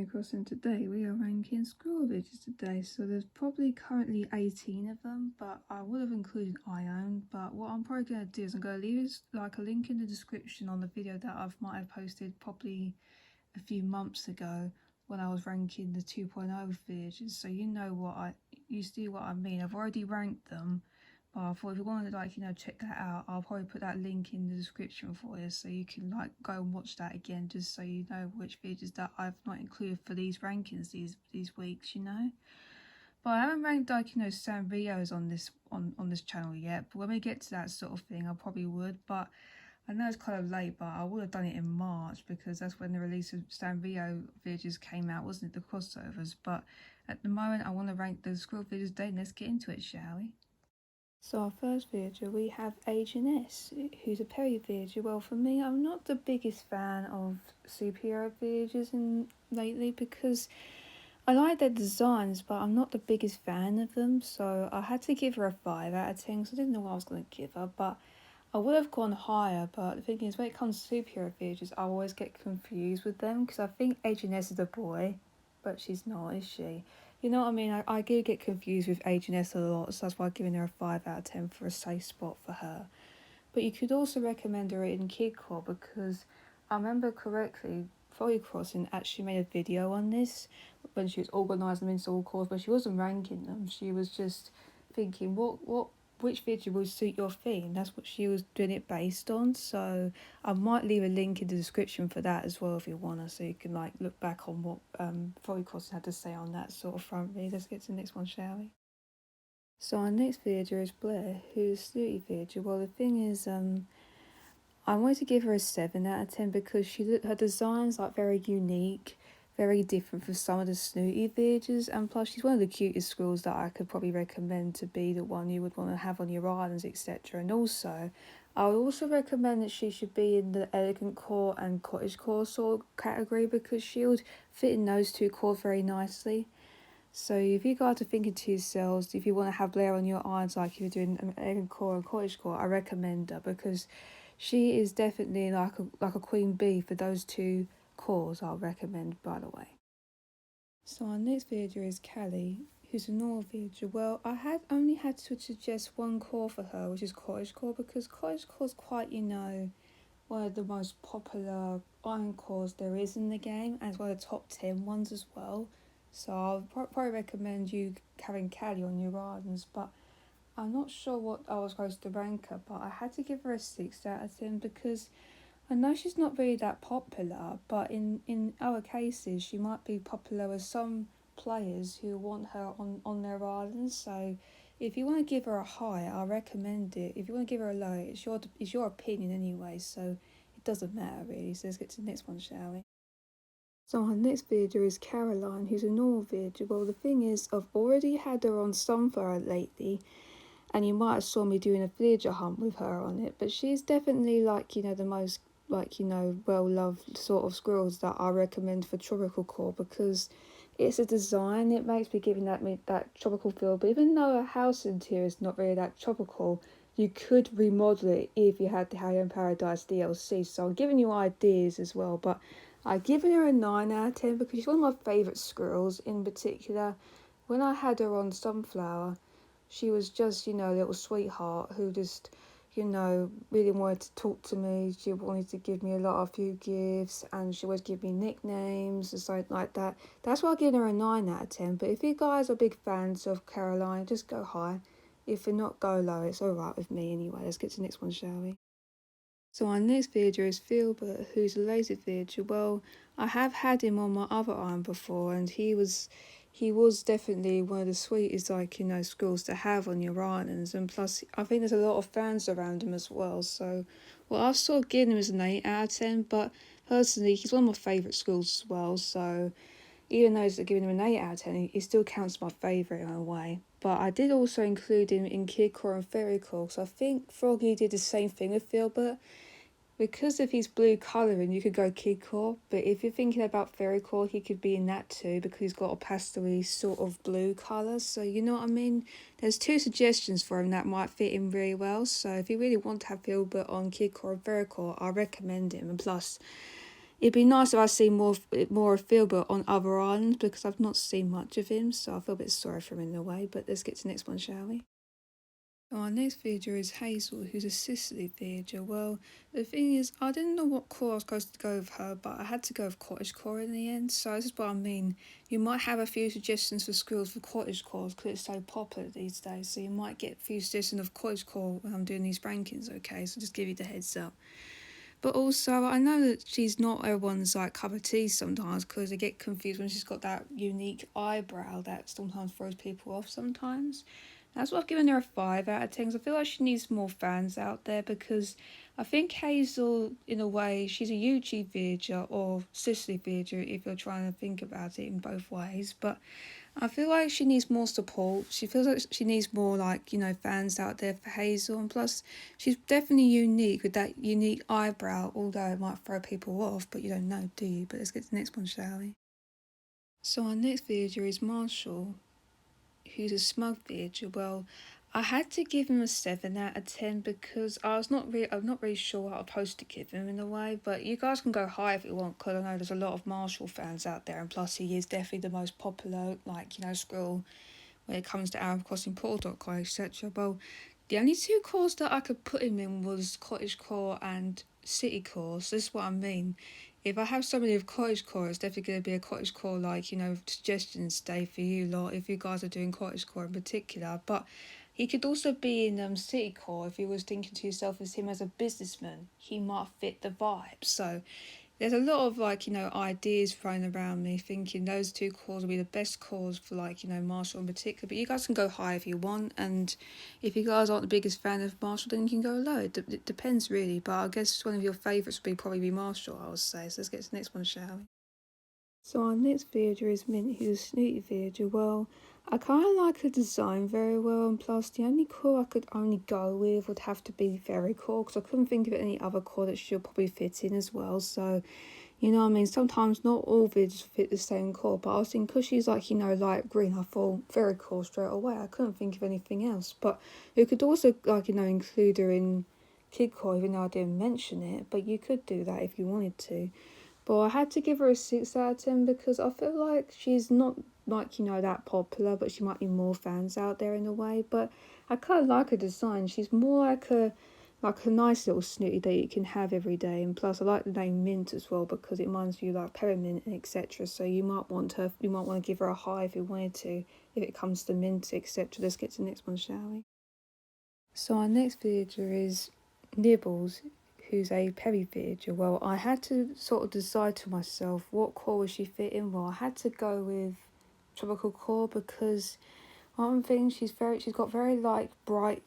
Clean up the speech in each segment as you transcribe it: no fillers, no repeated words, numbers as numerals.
Froggycrossing today. We are ranking squirrel villages today, so there's probably currently 18 of them, but I would have included Ione. But what I'm probably going to do is I'm going to leave like a link in the description on the video that I might have posted probably a few months ago when I was ranking the 2.0 villages, so you know you see what I mean. I've already ranked them. But I thought if you wanted to check that out, I'll probably put that link in the description for you, so you can go and watch that again, just so you know which videos that I've not included for these rankings these weeks, But I haven't ranked some videos on this channel yet. But when we get to that sort of thing, I probably would. But I know it's kind of late, but I would have done it in March because that's when the release of Stan Video videos came out, wasn't it? The crossovers. But at the moment, I want to rank the squirrel videos today. Let's get into it, shall we? So our first villager, we have Agnes, who's a Perry villager. Well, for me, I'm not the biggest fan of superhero villagers lately because I like their designs, but I'm not the biggest fan of them. So I had to give her a 5 out of 10 because I didn't know what I was going to give her. But I would have gone higher, but the thing is, when it comes to superhero villagers, I always get confused with them because I think Agnes is a boy, but she's not, is she? You know what I mean? I do get confused with Agnes a lot, so that's why I'm giving her a 5 out of 10 for a safe spot for her. But you could also recommend her in Kidcore because I remember correctly, Froggycrossing actually made a video on this when she was organising them into all calls, but she wasn't ranking them. She was just thinking, which video will suit your theme? That's what she was doing it based on. So I might leave a link in the description for that as well if you want to, so you can look back on what Froggycrossing had to say on that sort of front read. Let's get to the next one, shall we? So our next villager is Blair, who's Snooty villager. Well, the thing is, I wanted to give her a 7 out of 10 because her design's very unique, very different from some of the Snooty villagers, and plus she's one of the cutest squirrels that I could probably recommend to be the one you would want to have on your islands, etc. And also, I would also recommend that she should be in the elegant core and cottage core sort of category because she would fit in those two cores very nicely. So if you guys are thinking to yourselves, if you want to have Blair on your islands like you're doing an elegant core and cottage core, I recommend her because she is definitely like a queen bee for those two cores. I'll recommend, by the way. So our next villager is Callie, who's a normal villager. Well, I had only had to suggest one core for her, which is cottage core, because cottage core is quite, one of the most popular iron cores there is in the game, and it's one of the top 10 ones as well. So I'll probably recommend you having Callie on your islands, but I'm not sure what I was supposed to rank her, but I had to give her a 6 out of 10 because I know she's not really that popular, but in other cases she might be popular with some players who want her on their islands. So if you want to give her a high, I recommend it. If you want to give her a low, it's your opinion anyway, so it doesn't matter really. So let's get to the next one, shall we? So our next villager is Caroline, who's a normal villager. Well, the thing is, I've already had her on Sunflower lately, and you might have saw me doing a villager hunt with her on it, but she's definitely the most well-loved sort of squirrels that I recommend for tropical core because it's a design, it makes me giving that tropical feel. But even though a house interior is not really that tropical, you could remodel it if you had the Harry in Paradise DLC. So I'm giving you ideas as well, but I've given her a 9 out of 10 because she's one of my favourite squirrels. In particular, when I had her on Sunflower, she was just, a little sweetheart who just, really wanted to talk to me. She wanted to give me a few gifts, and she always give me nicknames and something like that. That's why I give her a 9 out of 10. But if you guys are big fans of Caroline, just go high. If you're not, go low. It's alright with me anyway. Let's get to the next one, shall we? So our next villager is Philbert, who's a lazy villager. Well, I have had him on my other island before, and he was definitely one of the sweetest, squirrels to have on your islands. And plus, I think there's a lot of fans around him as well. So, well, I've sort of given him as an 8 out of 10, but personally, he's one of my favourite squirrels as well. So, even though he's giving him an 8 out of 10, he still counts as my favourite in a way. But I did also include him in Kidcore and Fairycore, because I think Froggy did the same thing with Philbert. Because of his blue colouring, you could go Kidcore, but if you're thinking about Fairycore, he could be in that too, because he's got a pastel sort of blue colour, so you know what I mean? There's 2 suggestions for him that might fit him really well, so if you really want to have Philbert on Kidcore and Fairycore, I recommend him. And plus, it'd be nice if I see more of Philbert on other islands, because I've not seen much of him, so I feel a bit sorry for him in a way. But let's get to the next one, shall we? Our next villager is Hazel, who's a Sicily villager. Well, the thing is, I didn't know what core I was supposed to go with her, but I had to go with cottage core in the end. So this is what I mean. You might have a few suggestions for squirrels for cottage cores because it's so popular these days. So you might get a few suggestions of cottage core when I'm doing these rankings, okay? So just give you the heads up. But also, I know that she's not everyone's like cup of tea sometimes, because they get confused when she's got that unique eyebrow that sometimes throws people off sometimes. That's why I've given her a 5 out of 10, because I feel like she needs more fans out there, because I think Hazel, in a way, she's a YouTube villager or Sicily villager if you're trying to think about it in both ways. But I feel like she needs more support. She feels like she needs more, like, fans out there for Hazel. And plus, she's definitely unique with that unique eyebrow, although it might throw people off, but you don't know, do you? But let's get to the next one, shall we? So our next villager is Marshall, who's a smug villager. Well, I had to give him a 7 out of 10 because I'm not really sure what I'm supposed to give him in a way, but you guys can go high if you want, because I know there's a lot of Marshall fans out there, and plus he is definitely the most popular, Squirrel when it comes to Arab Crossing Portal.co, etc. Well, the only two cores that I could put him in was Cottage Core and City Core. So this is what I mean. If I have somebody with Cottage Core, it's definitely going to be a Cottage Core, suggestions day for you lot, if you guys are doing Cottage Core in particular. But he could also be in City Core if you was thinking to yourself as him as a businessman. He might fit the vibe. So there's a lot of ideas thrown around me, thinking those two cores will be the best cores for Marshall in particular. But you guys can go high if you want, and if you guys aren't the biggest fan of Marshall, then you can go low. It depends really, but I guess one of your favourites would probably be Marshall, I would say. So let's get to the next one, shall we? So our next villager is Mint, who's a snooty villager. Well, I kind of like her design very well, and plus the only core I could only go with would have to be Fairy Core, because I couldn't think of any other core that she'll probably fit in as well. So, you know what I mean, sometimes not all villagers fit the same core, but I was thinking, because she's light green, I thought Fairy Core straight away. I couldn't think of anything else, but you could also include her in Kid Core, even though I didn't mention it, but you could do that if you wanted to. But I had to give her a 6 out of 10 because I feel like she's not that popular, but she might be more fans out there in a way. But I kind of like her design. She's more like a nice little snooty that you can have every day. And plus I like the name Mint as well, because it reminds you like peppermint and etc. So you might want to give her a high if you wanted to, if it comes to mint, etc. Let's get to the next one, shall we? So our next villager is Nibbles, who's a Perry villager. Well, I had to sort of decide to myself what core would she fit in. Well, I had to go with Tropical Core, because one thing, she's got very bright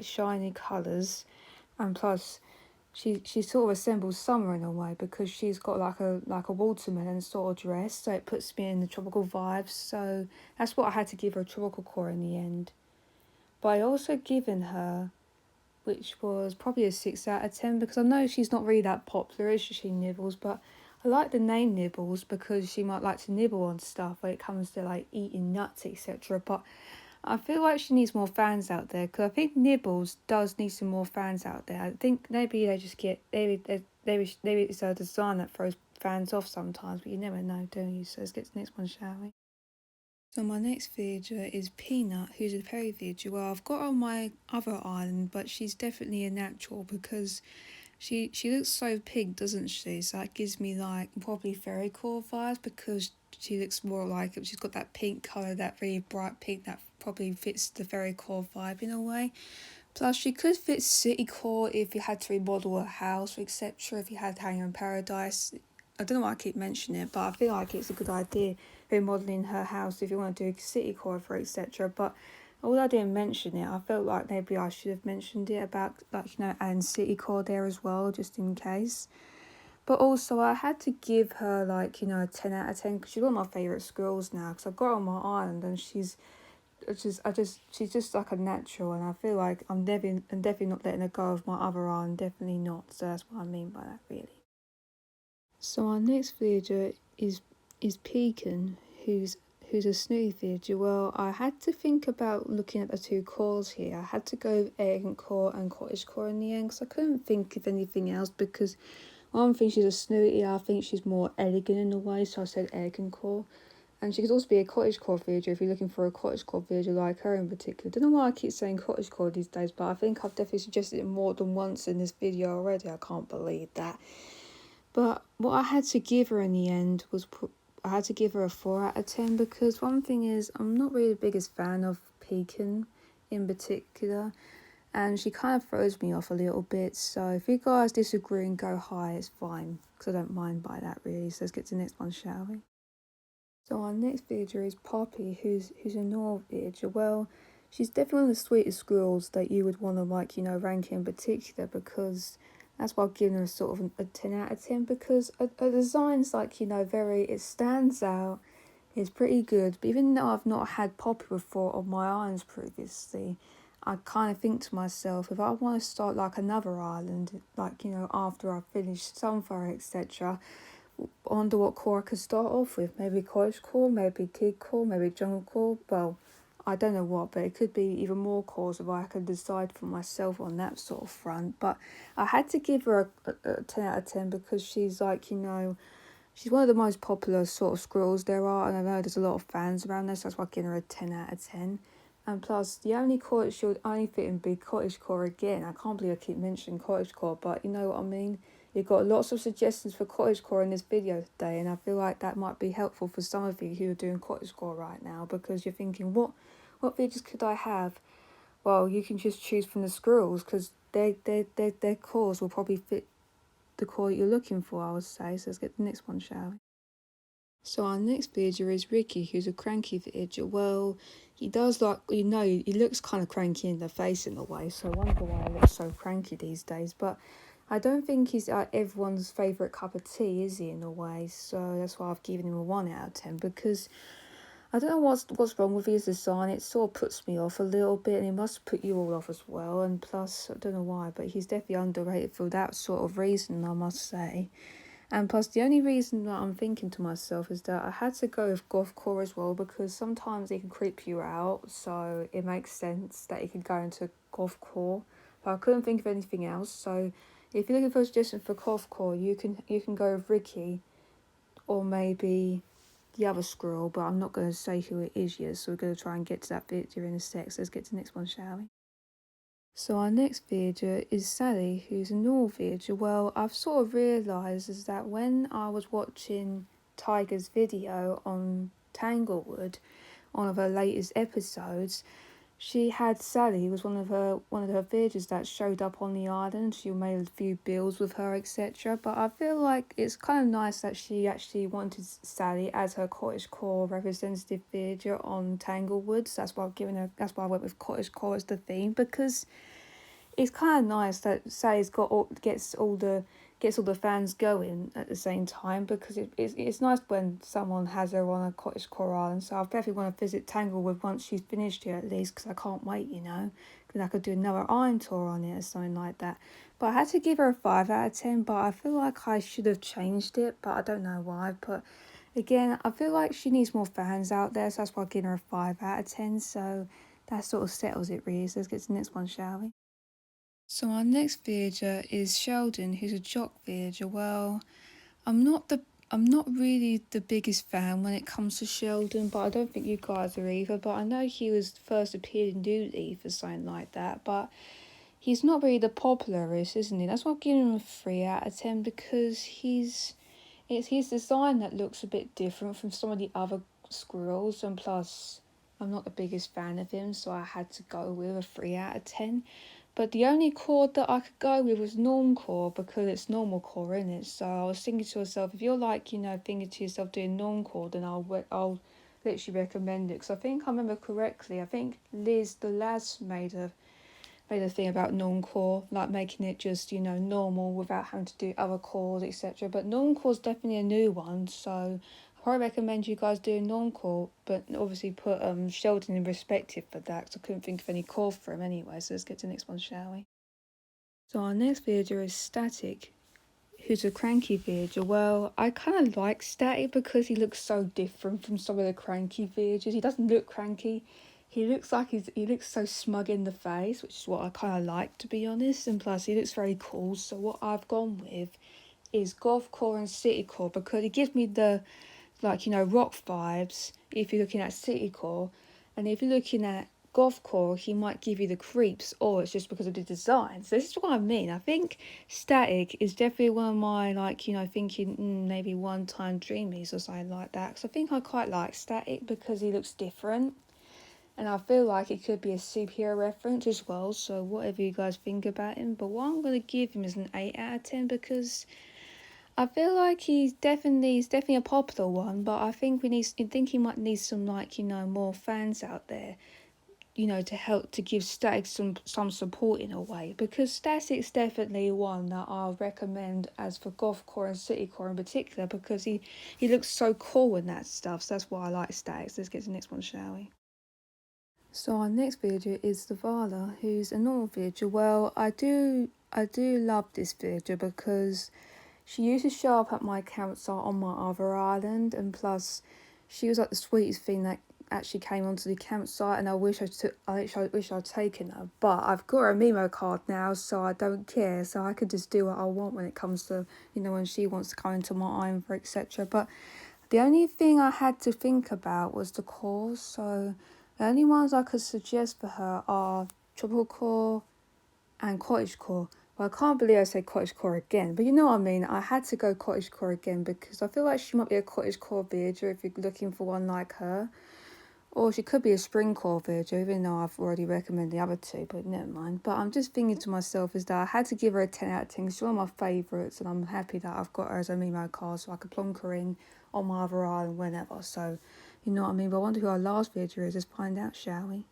shiny colours, and plus she sort of resembles summer in a way, because she's got like a watermelon sort of dress, so it puts me in the tropical vibes. So that's what I had to give her, a Tropical Core in the end. But I also given her, which was probably a 6 out of 10, because I know she's not really that popular, is she, Nibbles? But I like the name Nibbles because she might like to nibble on stuff when it comes to eating nuts, etc. But I feel like she needs more fans out there, because I think Nibbles does need some more fans out there. I think maybe they just get maybe it's a design that throws fans off sometimes, but you never know, do you? So let's get to the next one, shall we? So my next villager is Peanut, who's a Perry villager. Well, I've got her on my other island, but she's definitely a natural, because she looks so pink, doesn't she? So that gives me probably fairy core vibes, because she looks more like she's got that pink colour, that really bright pink that probably fits the fairy core vibe in a way. Plus, she could fit city core if you had to remodel a house, etc. If you had Hanger in Paradise. I don't know why I keep mentioning it, but I feel like it's a good idea, remodelling her house if you want to do city core for etc. But although I didn't mention it, I felt like maybe I should have mentioned it about adding city core there as well, just in case. But also I had to give her a 10 out of 10, because she's one of my favourite squirrels now, because I've got her on my island and she's just like a natural, and I feel like I'm definitely not letting her go of my other arm, definitely not. So that's what I mean by that, really. So our next villager is Pekin, who's a snooty villager. Well, I had to think about looking at the two cores here. I had to go with Egg Core and Cottage Core in the end, because I couldn't think of anything else, because I don't think she's a snooty, I think she's more elegant in a way, so I said egg and core. And she could also be a cottagecore villager if you're looking for a cottagecore villager like her in particular. Don't know why I keep saying cottagecore these days, but I think I've definitely suggested it more than once in this video already. I can't believe that. But what I had to give her in the end was I had to give her a 4 out of 10 because one thing is I'm not really the biggest fan of pekin in particular. And she kind of throws me off a little bit. So if you guys disagree and go high, it's fine. Because I don't mind by that really. So let's get to the next one, shall we? So our next villager is Poppy, who's a normal villager. Well, she's definitely one of the sweetest squirrels that you would want to rank in particular because that's why I've given her sort of a 10 out of 10 because her design's it stands out. It's pretty good. But even though I've not had Poppy before on my islands previously, I kind of think to myself, if I want to start another island, after I've finished Sunfire, etc., I wonder what core I could start off with. Maybe cottage core, maybe kid core, maybe jungle core. Well, I don't know what, but it could be even more cores if I could decide for myself on that sort of front. But I had to give her a 10 out of 10 because she's she's one of the most popular sort of squirrels there are, and I know there's a lot of fans around this, so that's why I'm giving her a 10 out of 10. And plus, the only core that she'll only fit in big cottage core again. I can't believe I keep mentioning cottage core, but you know what I mean? You've got lots of suggestions for cottage core in this video today, and I feel like that might be helpful for some of you who are doing cottage core right now, because you're thinking, what videos could I have? Well, you can just choose from the squirrels, because their cores will probably fit the core you're looking for, I would say. So let's get the next one, shall we? So our next villager is Ricky, who's a cranky villager. Well, he does he looks kind of cranky in the face in a way, so I wonder why he looks so cranky these days. But I don't think he's everyone's favourite cup of tea, is he, in a way? So that's why I've given him a 1 out of 10, because I don't know what's wrong with his design. It sort of puts me off a little bit, and it must put you all off as well. And plus, I don't know why, but he's definitely underrated for that sort of reason, I must say. And plus, the only reason that I'm thinking to myself is that I had to go with Goth Core as well, because sometimes it can creep you out, so it makes sense that it could go into Goth Core. But I couldn't think of anything else, so if you're looking for a suggestion for Goth Core, you can go with Ricky, or maybe the other squirrel, but I'm not going to say who it is yet, so we're going to try and get to that bit during a sec. So let's get to the next one, shall we? So our next villager is Sally, who's a normal villager. Well, I've sort of realised is that when I was watching Tiger's video on Tanglewood, one of her latest episodes, she had Sally, was one of her villagers that showed up on the island. She made a few builds with her, etc. But I feel like it's kind of nice that she actually wanted Sally as her cottage core representative villager on Tanglewood. So that's why I went with cottage core as the theme, because it's kind of nice that Sally's gets all the fans going at the same time, because it's nice when someone has her on a cottage core island. So I definitely want to visit Tanglewood once she's finished here, at least, because I can't wait, because I could do another island tour on it or something like that. But I had to give her a 5 out of 10, but I feel like I should have changed it, but I don't know why. But again, I feel like she needs more fans out there, so that's why I'm giving her a 5 out of 10. So that sort of settles it really. So let's get to the next one, shall we? So our next villager is Sheldon, who's a jock villager. Well, I'm not really the biggest fan when it comes to Sheldon, but I don't think you guys are either. But I know he was first appeared in New Leaf or something like that, but he's not really the popularist, isn't he? That's why I'm giving him a 3 out of 10, because it's his design that looks a bit different from some of the other squirrels, and plus I'm not the biggest fan of him, so I had to go with a 3 out of 10. But the only chord that I could go with was norm core, because it's normal core, in it. So I was thinking to myself, if you're thinking to yourself doing norm core, then I'll literally recommend it. Because I think I remember correctly, I think Liz the Laz made a thing about norm core, like making it just normal without having to do other chords, etc. But norm core is definitely a new one, so I probably recommend you guys doing norm core, but obviously put Sheldon in perspective for that, because I couldn't think of any chord for him anyway. So let's get to the next one, shall we? So our next villager is Static, who's a cranky villager. Well, I kind of like Static because he looks so different from some of the cranky villagers. He doesn't look cranky. He looks so smug in the face, which is what I kind of like, to be honest. And plus, he looks very cool. So what I've gone with is Gothcore and Citycore, because it gives me the, like, you know, rock vibes if you're looking at Citycore, and if you're looking at Gothcore, he might give you the creeps, or it's just because of the design. So this is what I mean. I think Static is definitely one of my, like, you know, thinking maybe one time dreamies or something like that, because I think I quite like Static because he looks different, and I feel like it could be a superhero reference as well. So whatever you guys think about him, but what I'm going to give him is an 8 out of 10, because I feel like he's definitely a popular one, but I think he might need some, like, you know, more fans out there, you know, to help to give Static some support in a way, because Static's definitely one that I'll recommend as for Gothcore and Citycore in particular, because he looks so cool in that stuff. So that's why I like Static. So let's get to the next one, shall we? So our next villager is Zavala, who's a normal villager. Well, I do love this villager because she used to show up at my campsite on my other island, and plus, she was like the sweetest thing that actually came onto the campsite. And I wish I'd taken her, but I've got her Mimo card now, so I don't care. So I could just do what I want when it comes to, you know, when she wants to come into my island for etc. But the only thing I had to think about was the cores. So the only ones I could suggest for her are Tropical Core and Cottagecore. Well, I can't believe I said Cottagecore again, but you know what I mean. I had to go Cottagecore again because I feel like she might be a Cottagecore villager if you're looking for one like her. Or she could be a Springcore villager, even though I've already recommended the other two, but never mind. But I'm just thinking to myself is that I had to give her a 10 out of 10 because she's one of my favourites, and I'm happy that I've got her as a Mimo card so I could plonk her in on my other island whenever. So, you know what I mean. But I wonder who our last villager is. Let's find out, shall we?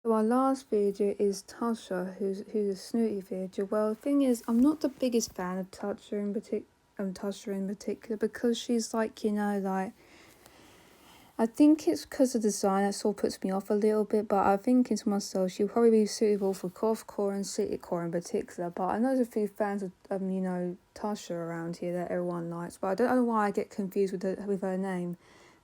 So our last villager is Tasha, who's a snooty villager. Well, the thing is, I'm not the biggest fan of Tasha in particular, because she's like, you know, like, I think it's because of the design that sort of puts me off a little bit, but I'm thinking to myself, she'll probably be suitable for Gothcore and Citycore in particular. But I know there's a few fans of, you know, Tasha around here that everyone likes, but I don't know why I get confused with her name.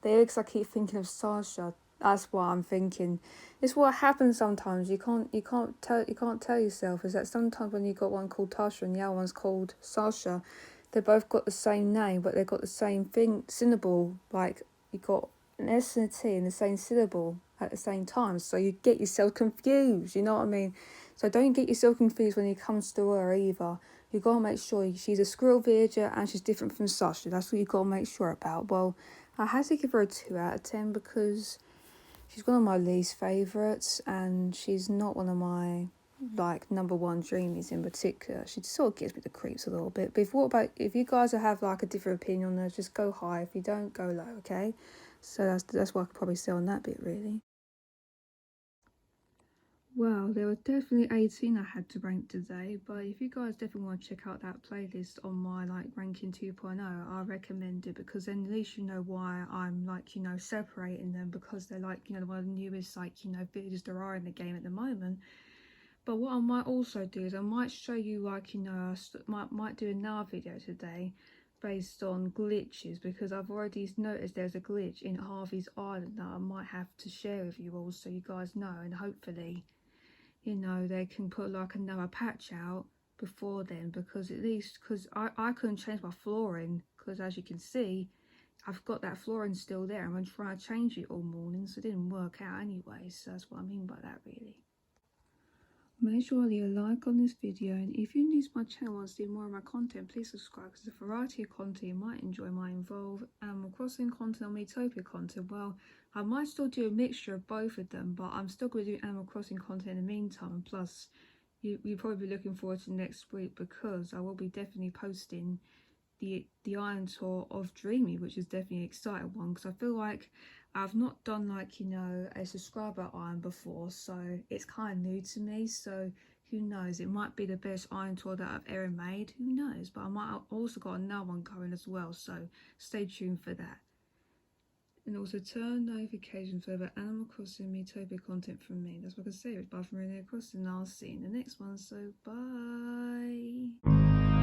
The lyrics I keep thinking of Sasha. That's what I'm thinking. It's what happens sometimes. You can't tell yourself. Is that sometimes when you got one called Tasha and the other one's called Sasha, they both got the same name, but they've got the same syllable. Like, you got an S and a T in the same syllable at the same time, so you get yourself confused, you know what I mean? So don't get yourself confused when it comes to her either. You gotta make sure she's a Squirrel villager and she's different from Sasha. That's what you gotta make sure about. Well, I had to give her a 2 out of 10 because she's one of my least favourites, and she's not one of my, like, number one dreamies in particular. She sort of gives me the creeps a little bit. But if you guys have like a different opinion on her, just go high. If you don't, go low, okay? So that's what I could probably say on that bit, really. Well, there were definitely 18 I had to rank today, but if you guys definitely want to check out that playlist on my, like, ranking 2.0, I recommend it, because then at least you know why I'm, like, you know, separating them, because they're, like, you know, one of the newest, like, you know, villages there are in the game at the moment. But what I might also do is I might show you, like, you know, I might do another video today based on glitches, because I've already noticed there's a glitch in Harvey's Island that I might have to share with you all, so you guys know, and hopefully, you know, they can put like another patch out before then, because at least, because I couldn't change my flooring, because as you can see, I've got that flooring still there. I'm trying to change it all morning, so it didn't work out anyway. So that's what I mean by that, really. Make sure to leave a like on this video, and if you're new to my channel and want to see more of my content, please subscribe, because there's a variety of content you might enjoy might involve Animal Crossing content or Miitopia content. Well, I might still do a mixture of both of them, but I'm still going to do Animal Crossing content in the meantime. And plus, you'll probably be looking forward to next week, because I will be definitely posting the Iron Tour of Dreamy, which is definitely an exciting one, because I feel like I've not done, like, you know, a subscriber iron before, so it's kind of new to me. So who knows, it might be the best Iron Tour that I've ever made, who knows. But I might have also got another one going as well, so stay tuned for that. And also turn notifications for the Animal Crossing Miitopia content from me. That's what I can say. Bye from Animal Crossing, and I'll see you in the next one, so bye.